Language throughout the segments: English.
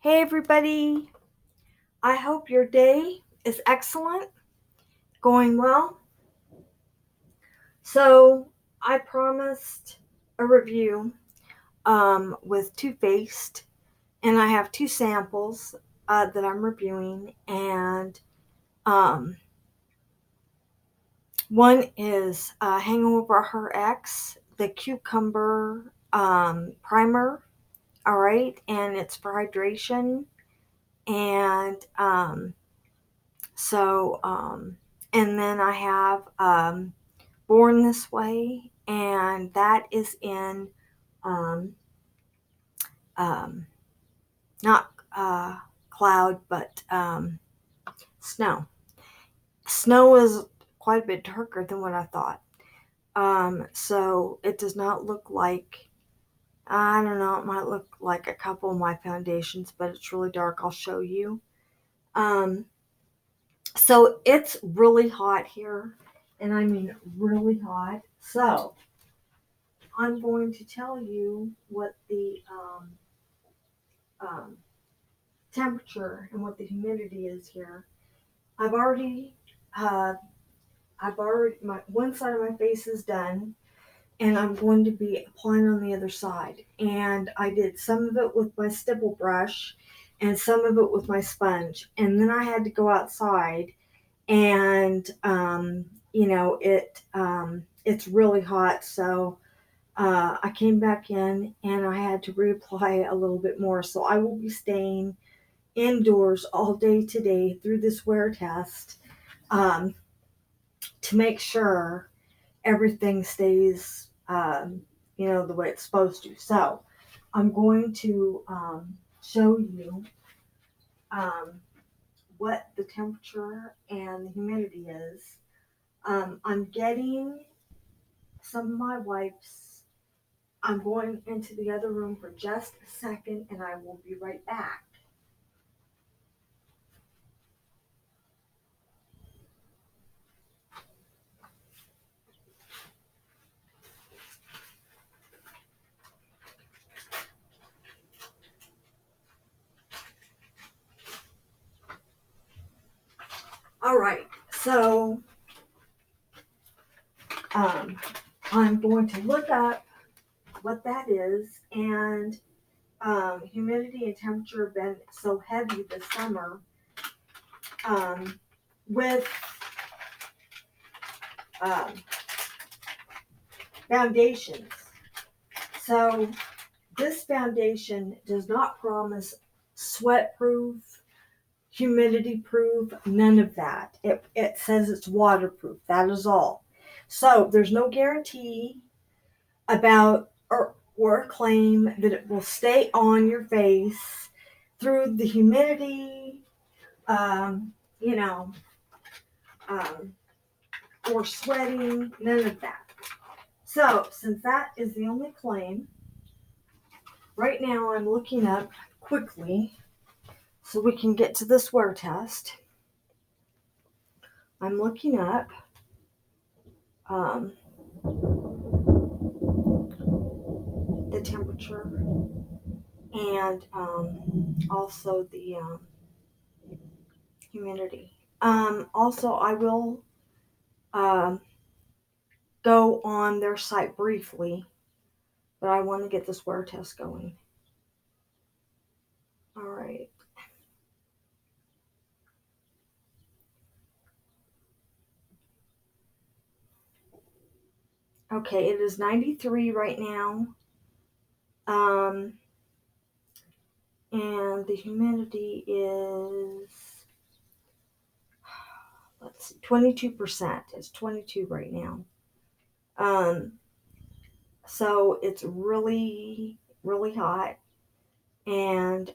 Hey everybody, I hope your day is excellent, going well. So, I promised a review with Too Faced, and I have two samples that I'm reviewing, and um, one is Hangover Her X, the cucumber primer, all right, and it's for hydration, and So, and then I have Born This Way, and that is in um, um, not cloud, but snow. Snow is quite a bit darker than what I thought. So it does not look like, I don't know, it might look like a couple of my foundations, but it's really dark. I'll show you. Um, so it's really hot here, and I mean really hot. So I'm going to tell you what the um, temperature and what the humidity is here. I've already, uh, my one side of my face is done, and I'm going to be applying on the other side. And I did some of it with my stipple brush, and some of it with my sponge. And then I had to go outside, and it's really hot, so I came back in and I had to reapply a little bit more. So I will be staying indoors all day today through this wear test um, to make sure everything stays, the way it's supposed to. So I'm going to show you um, what the temperature and the humidity is. I'm getting some of my wipes. I'm going into the other room for just a second and I will be right back. All right, so um, I'm going to look up what that is, and humidity and temperature have been so heavy this summer with um, foundations. So this foundation does not promise sweat proof, humidity proof, none of that. It says it's waterproof. That is all. So there's no guarantee about or claim that it will stay on your face through the humidity, um, you know, um, or sweating, none of that. So since that is the only claim, right now I'm looking up quickly so we can get to this wear test. I'm looking up um, the temperature and also the humidity. Also, I will um, go on their site briefly, but I want to get this wear test going. All right. Okay, it is 93 right now. Um, and the humidity is, let's see, 22%. It's 22 right now. Um, so it's really, really hot. And,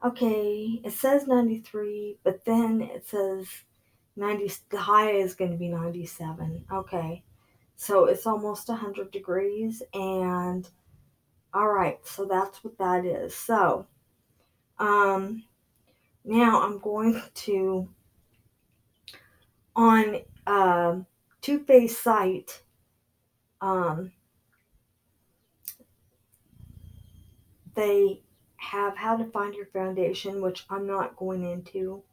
okay, it says 93, but then it says 90, the high is going to be 97. Okay. So it's almost 100 degrees. And, all right, so that's what that is. So, um, now I'm going to, on Too Faced site, um, they have how to find your foundation, which I'm not going into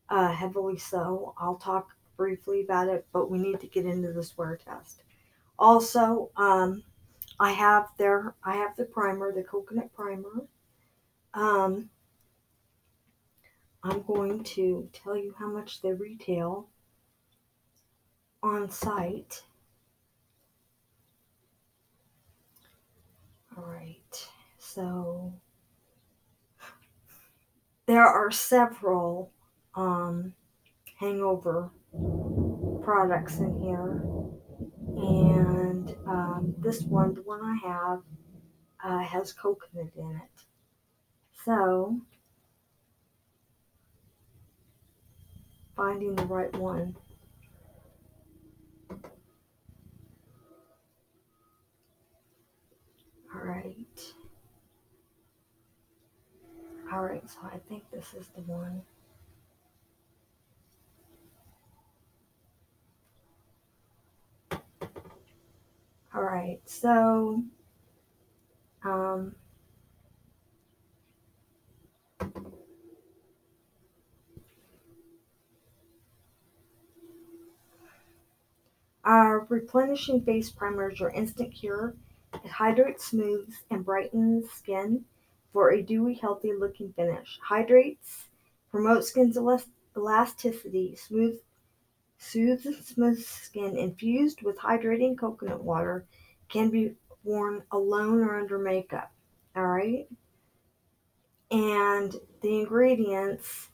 heavily, so I'll talk briefly about it, but we need to get into this wear test. Also, I have the primer, the coconut primer. I'm going to tell you how much they retail on site. All right, so there are several Hangover products in here, and this one, the one I have, has coconut in it. So, finding the right one. Alright. Alright, so I think this is the one. Alright, so our Replenishing Face Primer is your instant cure. It hydrates, smooths, and brightens skin for a dewy, healthy looking finish. Hydrates, promotes skin's elasticity, soothes and smooths skin. Infused with hydrating coconut water, can be worn alone or under makeup. Alright? And the ingredients,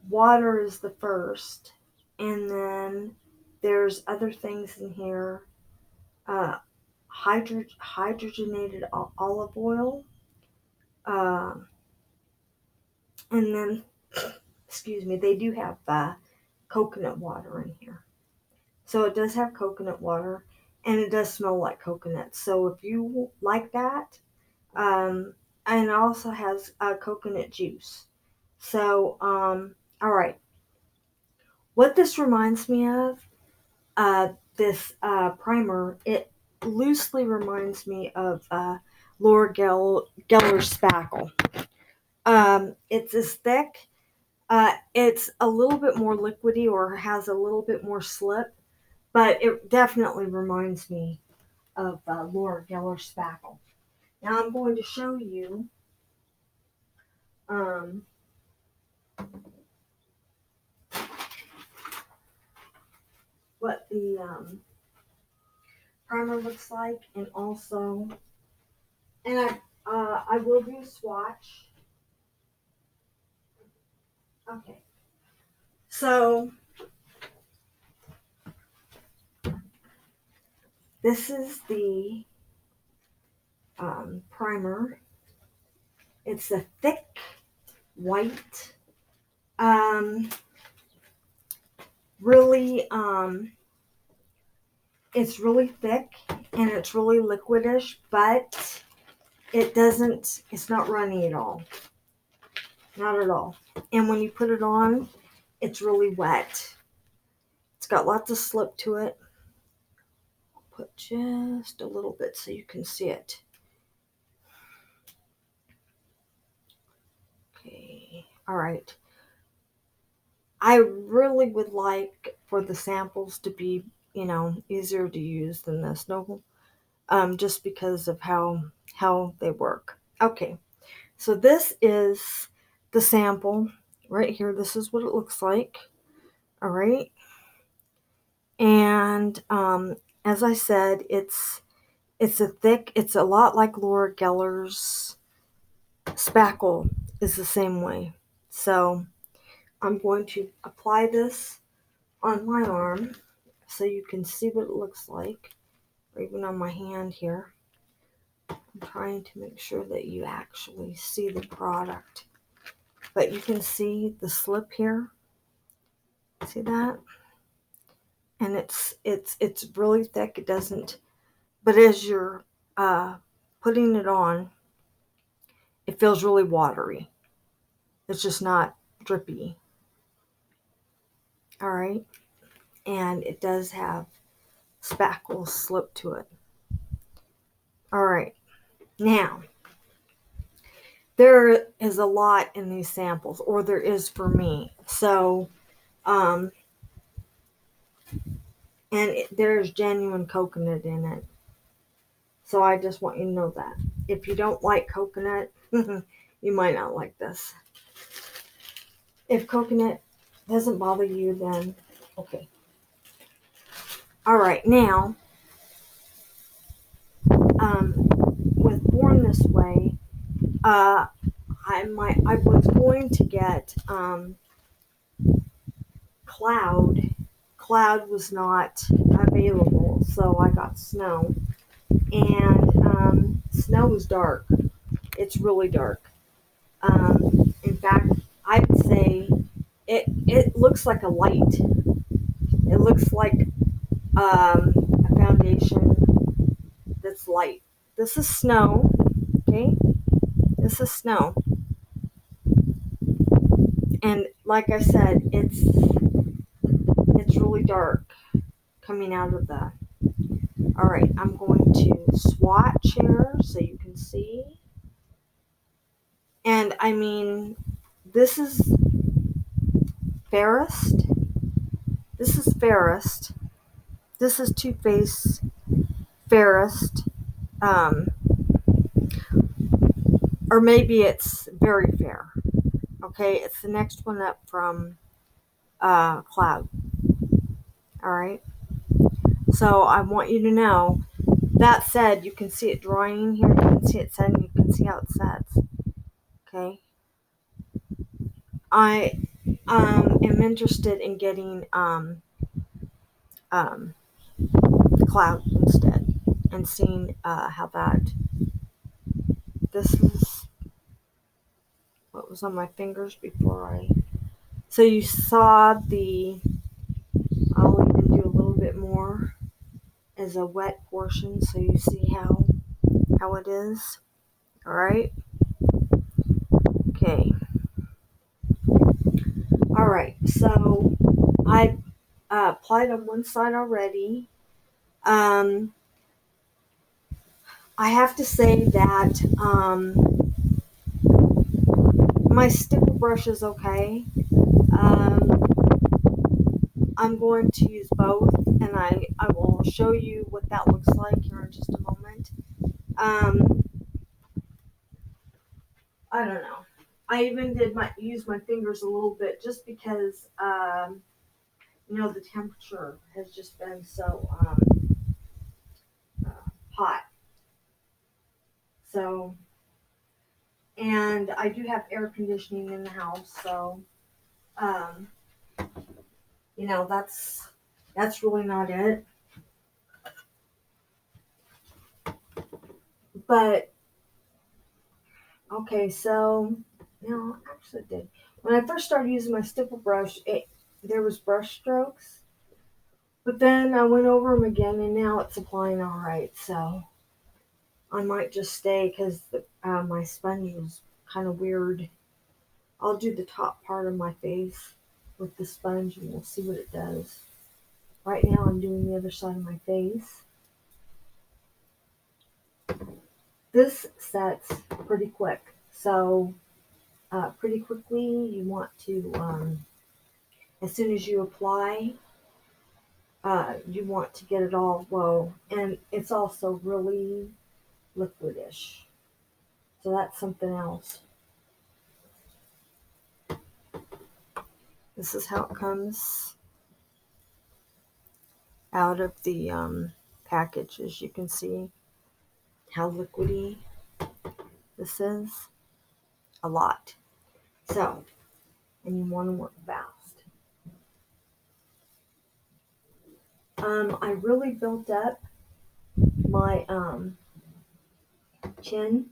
water is the first, and then there's other things in here. Hydrogenated olive oil, and then, excuse me, they do have coconut water in here. So it does have coconut water, and it does smell like coconut. So if you like that, and it also has coconut juice. So, all right. What this reminds me of, this primer, it loosely reminds me of Laura Geller's Spackle. It's as thick. It's a little bit more liquidy or has a little bit more slip, but it definitely reminds me of Laura Geller's Spackle. Now I'm going to show you what the primer looks like, and also, and I will do a swatch. Okay, so this is the primer. It's a thick white, really, it's really thick and it's really liquidish, but it's not runny at all. Not at all. And when you put it on, it's really wet. It's got lots of slip to it. I'll put just a little bit so you can see it. Okay, all right. I really would like for the samples to be, easier to use than this. No, just because of how they work. Okay, so this is the sample right here. This is what it looks like. All right, and as I said, it's a lot like Laura Geller's Spackle is the same way. So I'm going to apply this on my arm so you can see what it looks like, or even on my hand here. I'm trying to make sure that you actually see the product. But you can see the slip here. See that? And it's really thick. It doesn't, but as you're putting it on, it feels really watery. It's just not drippy. All right. And it does have spackle slip to it. All right. Now, there is a lot in these samples, or there is for me. So, there's genuine coconut in it. So I just want you to know that. If you don't like coconut, you might not like this. If coconut doesn't bother you, then okay. All right, now, with Born This Way, I was going to get Cloud. Cloud was not available, so I got Snow. And Snow is dark. It's really dark. In fact, I'd say it looks like a light. It looks like a foundation that's light. This is Snow. Okay, this is Snow. And like I said, it's really dark coming out of the. All right, I'm going to swatch here so you can see. And I mean, this is Fairest. This is Fairest. This is Too Faced Fairest. Or maybe it's Very Fair. Okay, it's the next one up from Cloud. All right. So I want you to know. That said, you can see it drying here. You can see it setting. You can see how it sets. Okay. I am interested in getting Cloud instead, and seeing how that. This is what was on my fingers before I. So you saw the. I'll even do a little bit more as a wet portion, so you see how it is. All right. Okay. All right. So I applied on one side already. I have to say that my stipple brush is okay. I'm going to use both, and I will show you what that looks like here in just a moment. I don't know. I even use my fingers a little bit just because the temperature has just been so hot. So, and I do have air conditioning in the house, so that's really not it. But okay, so no, actually it did. When I first started using my stipple brush, there was brush strokes, but then I went over them again, and now it's applying all right. So I might just stay because my sponge was kind of weird. I'll do the top part of my face with the sponge, and we'll see what it does. Right now, I'm doing the other side of my face. This sets pretty quick, so pretty quickly you want to, as soon as you apply, you want to get it all low, and it's also really liquidish, so that's something else. This is how it comes out of the package. As you can see how liquidy this is. A lot. So, and you want to work fast. I really built up my chin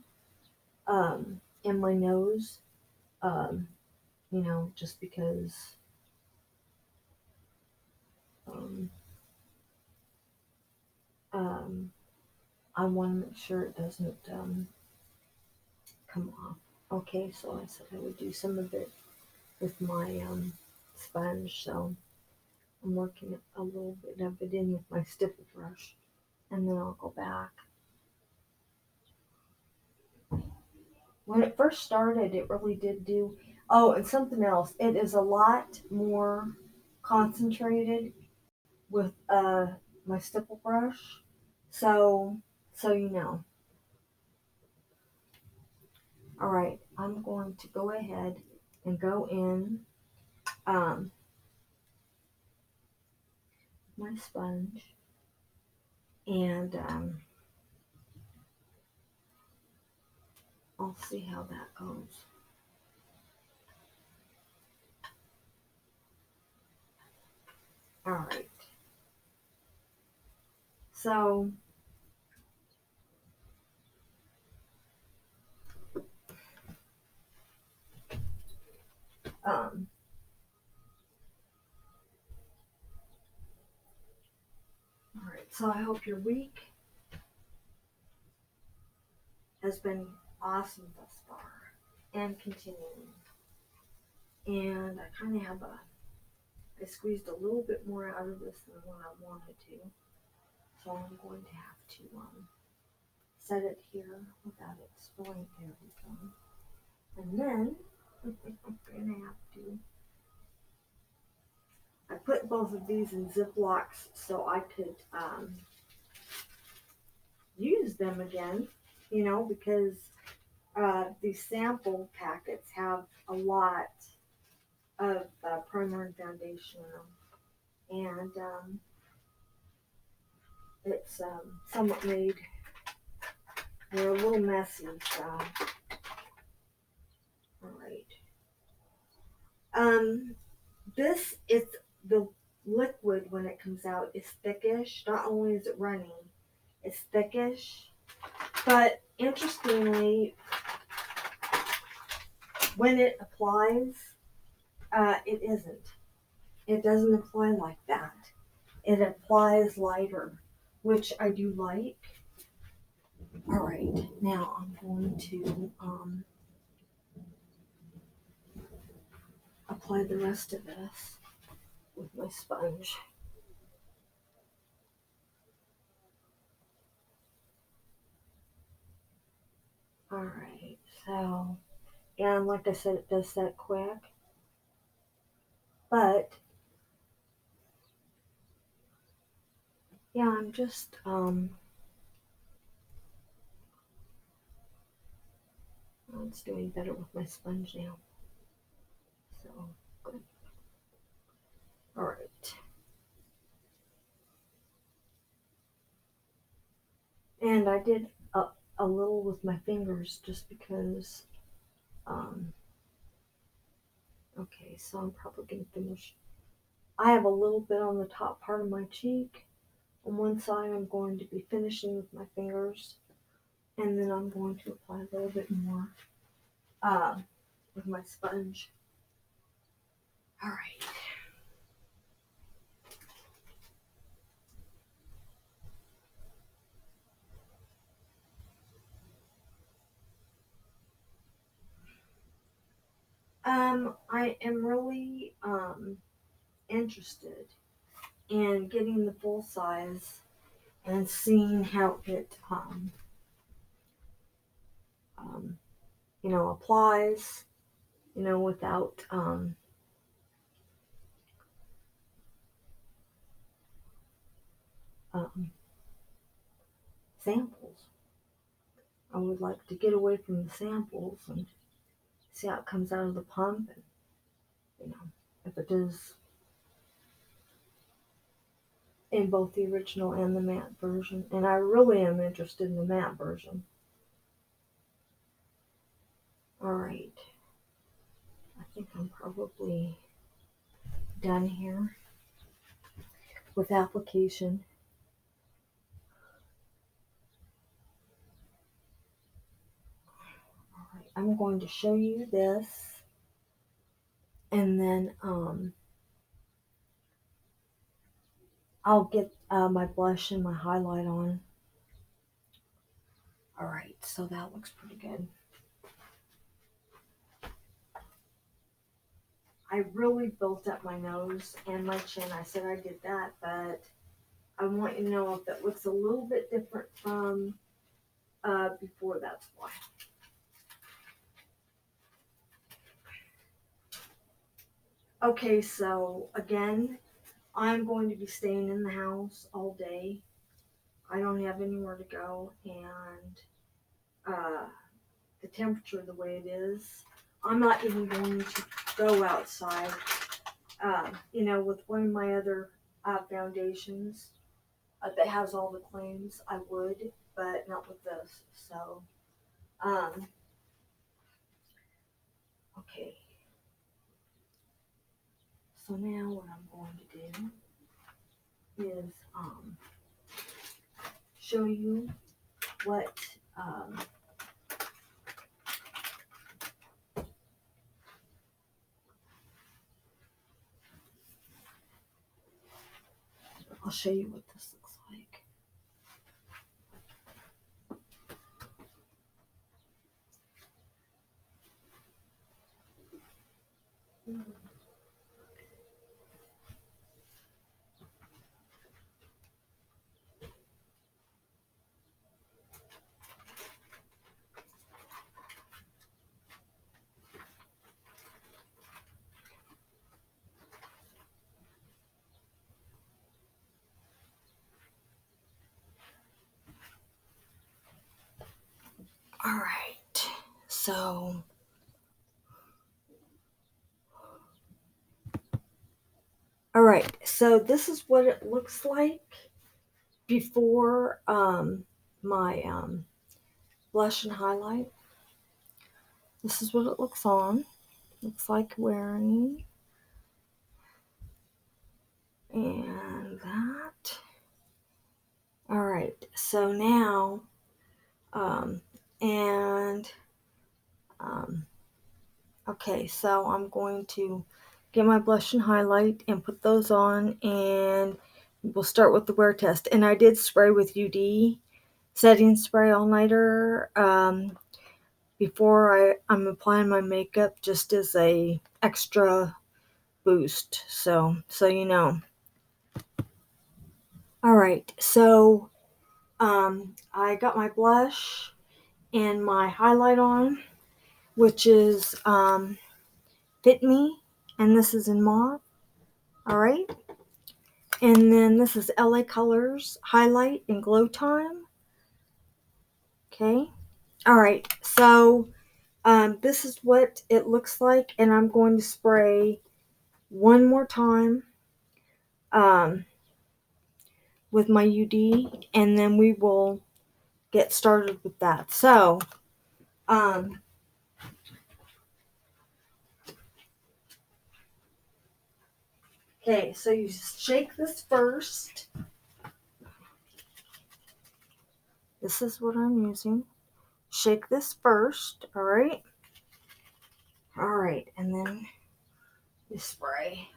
and my nose, just because I want to make sure it doesn't come off. Okay, so I said I would do some of it with my sponge, so I'm working a little bit of it in with my stipple brush, and then I'll go back. when it first started, it really did do. Oh, and something else. It is a lot more concentrated with my stipple brush. So, so you know. All right, I'm going to go ahead and go in my sponge and I'll see how that goes. All right. So, um, all right. So I hope your week has been awesome thus far and continuing. And I kind of have I squeezed a little bit more out of this than what I wanted to. So I'm going to have to set it here without it spilling everything. And then I'm going to have to, I put both of these in Ziplocs so I could use them again, you know, because these sample packets have a lot of primer and foundation in them. And it's somewhat made, they're a little messy, so. All right. This is the liquid when it comes out is thickish. Not only is it running, it's thickish. But interestingly, when it applies, it isn't. It doesn't apply like that. It applies lighter, which I do like. All right, now I'm going to apply the rest of this with my sponge. All right, so, and like I said, it does set quick, but yeah, I'm just it's doing better with my sponge now. So good. All right. And I did a little with my fingers just because. Okay, so I'm probably gonna finish. I have a little bit on the top part of my cheek. On one side, I'm going to be finishing with my fingers, and then I'm going to apply a little bit more with my sponge. All right. I am really interested in getting the full size and seeing how it applies, without um, samples. I would like to get away from the samples and see how it comes out of the pump, and if it does in both the original and the matte version. And I really am interested in the matte version. All right, I think I'm probably done here with application. All right, I'm going to show you this, and then I'll get my blush and my highlight on. All right, so that looks pretty good. I really built up my nose and my chin. I said I did that, but I want you to know if it looks a little bit different from before, that's why. Okay, so again, I'm going to be staying in the house all day. I don't have anywhere to go, and uh, the temperature the way it is, I'm not even going to go outside. With one of my other foundations that has all the claims, I would, but not with this. So, um, okay. So now what I'm going to do is show you what I'll show you what this looks like. All right. So all right. So this is what it looks like before my blush and highlight. This is what it looks on. Looks like wearing. And that. All right. So now, um, and, okay. So I'm going to get my blush and highlight and put those on, and we'll start with the wear test. And I did spray with UD setting spray all nighter before I'm applying my makeup, just as a extra boost. So you know. All right. So I got my blush and my highlight on, which is Fit Me, and this is in mauve. All right. And then this is LA Colors highlight in Glow Time. Okay. All right. So this is what it looks like, and I'm going to spray one more time with my UD, and then we will get started with that. So, okay, so you shake this first. This is what I'm using. Shake this first, all right? All right, and then you spray.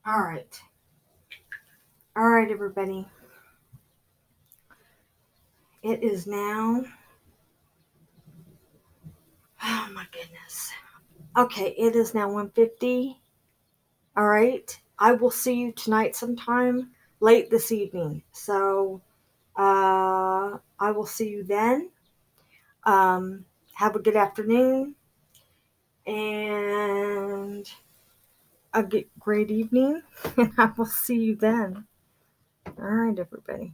All right. All right, everybody. It is now, oh my goodness. Okay, it is now 1:50. All right. I will see you tonight sometime late this evening. So I will see you then. Have a good afternoon and a great evening. And I will see you then. All right, everybody.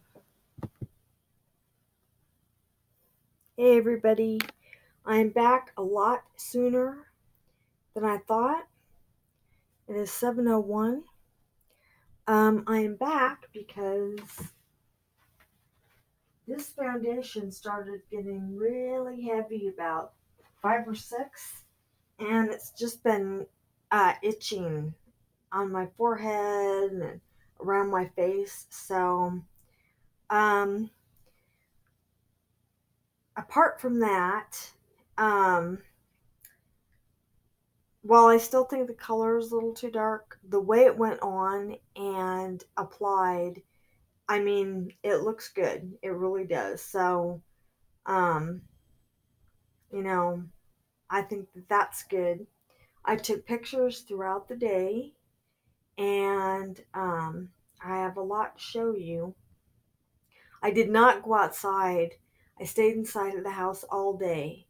Hey, everybody. I'm back a lot sooner than I thought. It is 7:01. I am back because this foundation started getting really heavy about 5 or 6, and it's just been itching on my forehead and around my face. So, apart from that, while I still think the color is a little too dark, the way it went on and applied, I mean, it looks good. It really does. So, um, I think that's good. I took pictures throughout the day, and I have a lot to show you. I did not go outside. I stayed inside of the house all day.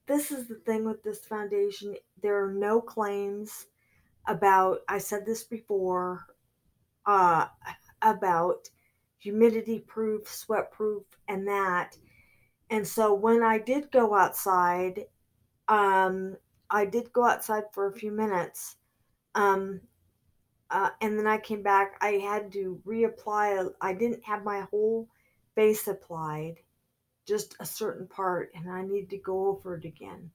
this is the thing with this foundation. There are no claims about, I said this before, uh, about humidity proof, sweat proof, and that. And so when I did go outside, um, I did go outside for a few minutes. Um, and then I came back. I had to reapply. I didn't have my whole face applied, just a certain part, and I need to go over it again.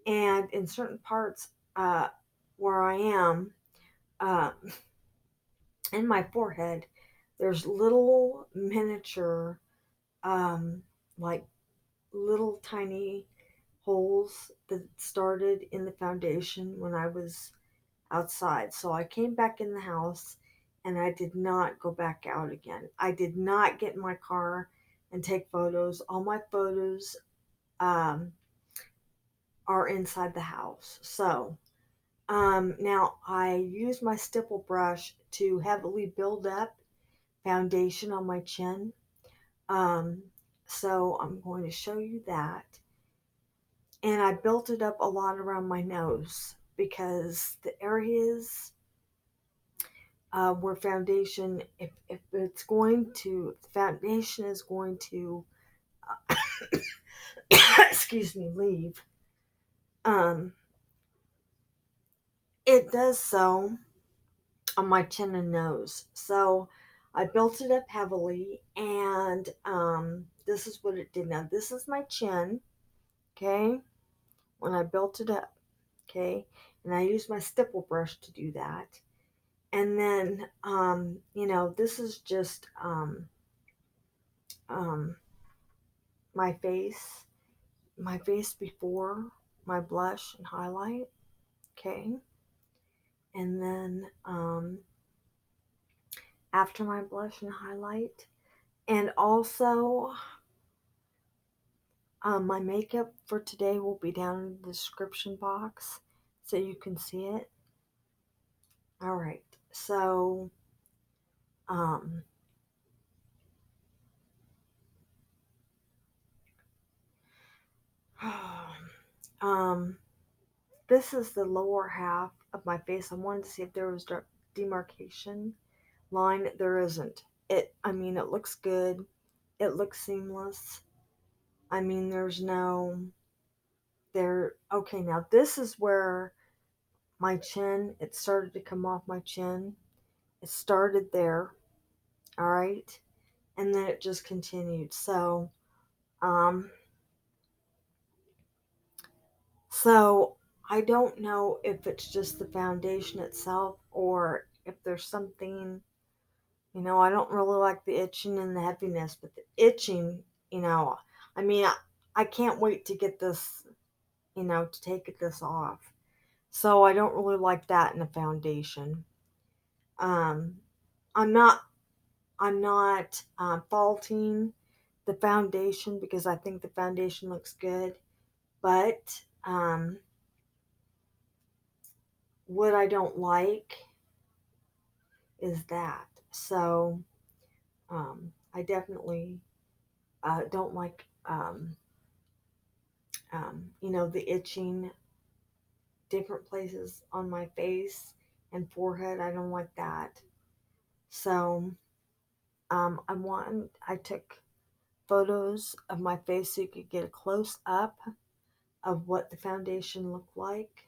And in certain parts where I am, uh, in my forehead, there's little miniature, um, like little tiny holes that started in the foundation when I was outside. So I came back in the house and I did not go back out again. I did not get in my car and take photos. All my photos um, are inside the house. So now I use my stipple brush to heavily build up foundation on my chin. Um, so I'm going to show you that. And I built it up a lot around my nose because the areas where foundation, if it's going to, the foundation is going to, excuse me, leave, um, it does so on my chin and nose. So I built it up heavily, and this is what it did. Now, this is my chin, okay, when I built it up, okay, and I used my stipple brush to do that. And then, this is just um, my face, before my blush and highlight, okay, and then after my blush and highlight, and also my makeup for today will be down in the description box so you can see it. All right, so um, um, this is the lower half of my face. I wanted to see if there was demarcation line. There isn't. It looks good. It looks seamless. I mean, there's no there. Okay, now this is where my chin, it started to come off my chin. It started there, all right, and then it just continued. Um, so I don't know if it's just the foundation itself or if there's something, I don't really like the itching and the heaviness, but the itching, you know, I mean, I can't wait to get this, to take this off. So I don't really like that in a foundation. Um, I'm not, faulting the foundation because I think the foundation looks good, but what I don't like is that. So I definitely don't like, the itching different places on my face and forehead. I don't like that. So I took photos of my face so you could get a close up of what the foundation looked like.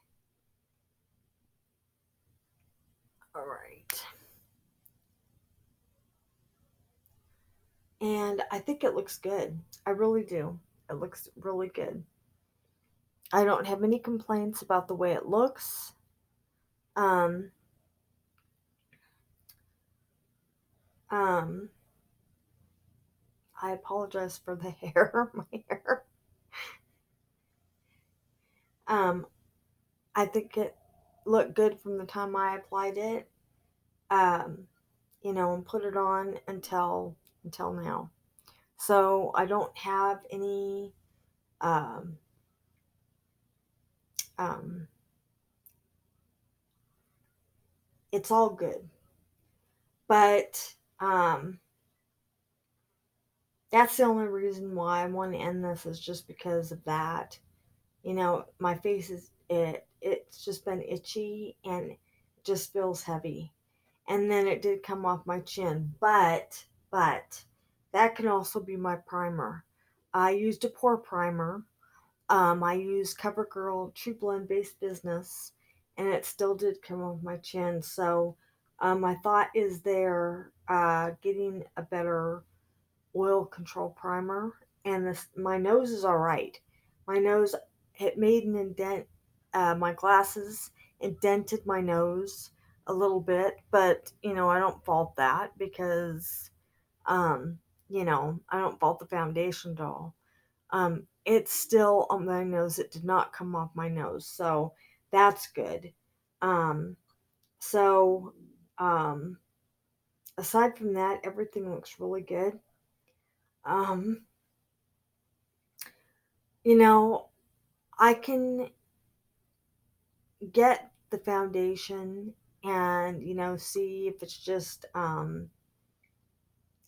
All right. And I think it looks good. I really do. It looks really good. I don't have any complaints about the way it looks. Um, um, I apologize for the hair, my hair. Um, I think it looked good from the time I applied it, um, and put it on until now. So I don't have any um, um, it's all good. But that's the only reason why I want to end this is just because of that. You know, my face it's just been itchy and it just feels heavy. And then it did come off my chin, but that can also be my primer. I used a pore primer. I used Covergirl Trublend Base Business, and it still did come off my chin. So my thought is there getting a better oil control primer, and this my nose is all right. My nose, it made an indent. My glasses indented my nose a little bit, but you know I don't fault that because um, you know I don't fault the foundation at all. It's still on my nose. It did not come off my nose, so that's good. Um, so um, aside from that, everything looks really good. Um, you know, I can get the foundation and, you know, see if it's just,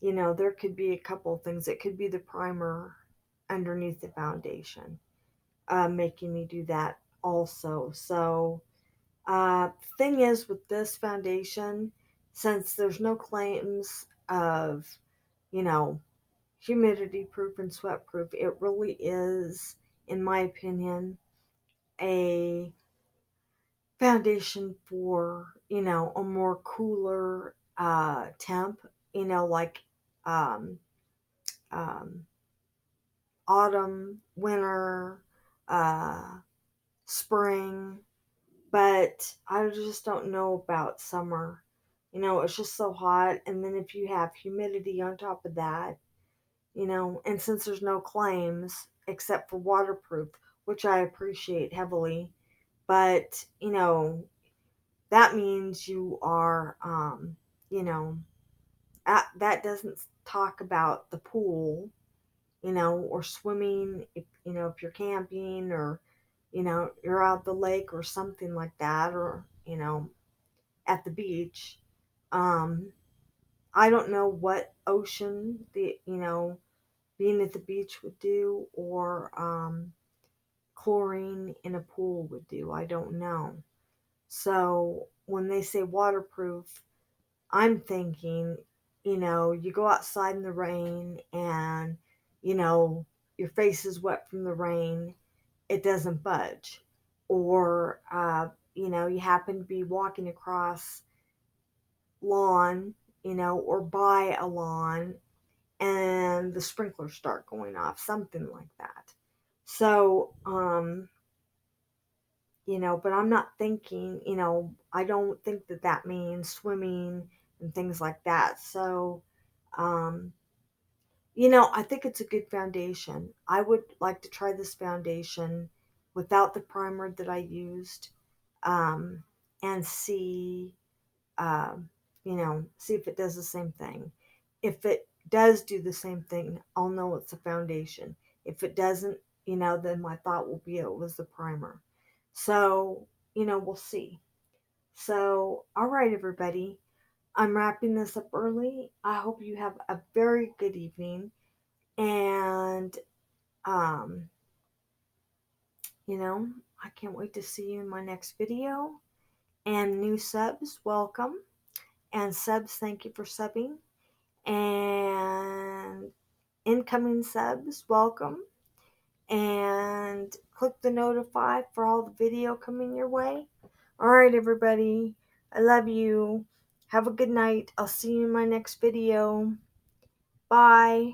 you know, there could be a couple of things. It could be the primer underneath the foundation, making me do that also. So, thing is with this foundation, since there's no claims of, you know, humidity proof and sweat proof, it really is, in my opinion, a foundation for, you know, a more cooler temp, you know, like um, um, autumn, winter, uh, spring, but I just don't know about summer. You know, it's just so hot, and then if you have humidity on top of that, you know, and since there's no claims except for waterproof, which I appreciate heavily, but you know, that means you are, you know, that doesn't talk about the pool, you know, or swimming, if, you know, if you're camping or, you know, you're out the lake or something like that, or, you know, at the beach. Um, I don't know what ocean you know, being at the beach would do or chlorine in a pool would do. I don't know. So when they say waterproof, I'm thinking, you know, you go outside in the rain and, you know, your face is wet from the rain, it doesn't budge. Or, you know, you happen to be walking across lawn, you know, or by a lawn and the sprinklers start going off, something like that. So, you know, but I'm not thinking, you know, I don't think that that means swimming and things like that. So, um, you know, I think it's a good foundation. I would like to try this foundation without the primer that I used, um, and see, um, you know, see if it does the same thing. If it does do the same thing, I'll know it's a foundation. If it doesn't, you know, then my thought will be it was the primer. So, you know, we'll see. So, all right, everybody. I'm wrapping this up early. I hope you have a very good evening. And, um, you know, I can't wait to see you in my next video. And new subs, welcome. And subs, thank you for subbing. And incoming subs, welcome. And click the notify for all the video coming your way. All right, everybody. I love you. Have a good night. I'll see you in my next video. Bye.